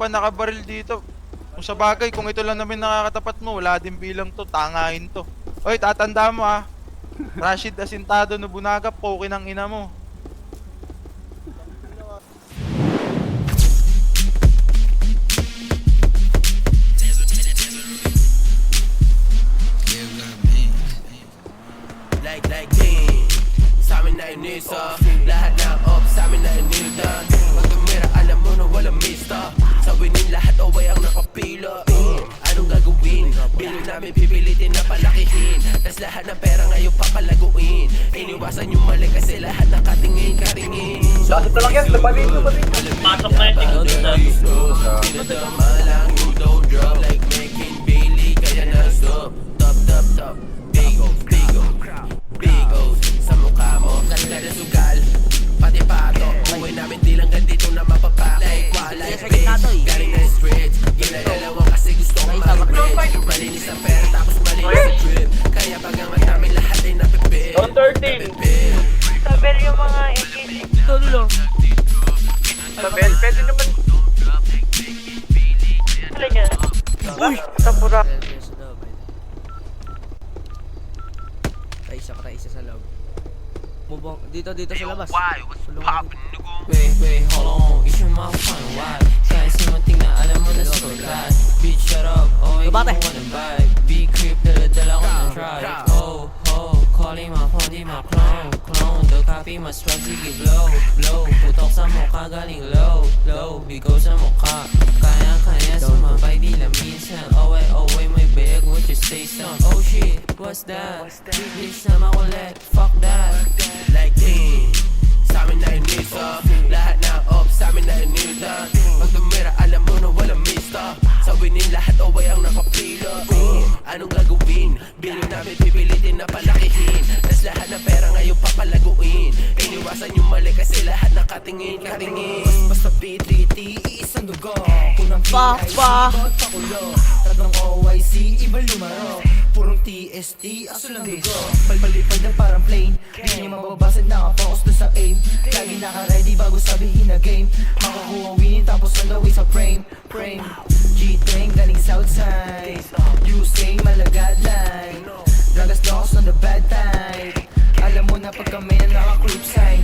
pa nakabaril dito. Kung sa bagay, kung ito lang namin nakakatapat mo, wala din bilang to, tangahin to. Oy, tatanda mo ah. Rashid Asintado Nobunaga, poke ng ina mo. Like din sa amin na inisa, lahat ng up sa amin na inita. Pag tumira alam mo na walang mista. Sa winin lahat away ang nakapila. Anong gagawin? Bilog namin pipilitin na palakihin. Tas lahat ng pera ngayon papalaguin. Iniwasan yung mali kasi lahat ng katingin. Bakit lang yan? Labanin nyo. Pasok na yung tingin Pinadama lang yung dough drop like making Bailey. Kaya non-stop. Top. Big O's sa mukha mo. Kada sugal, pati pato. Uwi namin di lang ganito na mapapakay. Like big, galing na streets. Ginadalawa kasi gusto kong mag-rich. Malinis ang pera tapos malinis ang trip. Kaya pagangat namin lahat ay napipil. On 13. Saber yung mga AKC. Tulo. Sabel, pwede naman. Ano niya? Uy! Tapura. Isa sa loob. Mubong dito sa labas. Wait, hold on. It's your mouth fun, why? Kaya simunting na alam mo na so glad. Bitch, shut up. Oh, you wanna vibe. Be creep, dala ko ng try. Oh, calling my phone, di my clone. The copy, my swag, sige blow. Putok sa mukha, galing low. Bigo sa mukha. Kaya sumabay, di lang minsan. Away, may bag, would you say some? Oh shit, what's that? Bitch na makulit, fuck that. Like din sa amin na inisa, lahat na up sa amin na inita. Pag tumira alam mo na walang mista. Sa winin lahat away ang nakapila. Anong gagawin? Bilog namin pipilitin na palakihin. Tas lahat ng pera ngayon papalaguin. Iniwasan yung mali kasi lahat nakatingin. Basta P3T, iisang dugo. Punang PIC, bawat pakulo. Tatlong OIC, iba lumaro. Purong TST, aso lang dugo. Palipad na parang plane. Di niya mababasag, nakapokus doon sa aim. Lagi naka-ready bago sabihin na game. Makakuha winning tapos on the way sa frame. G-Train galing Southside. Usain malagad line. Dragas dogs on the bad time. Alam mo na pag kami na naka-creep sign.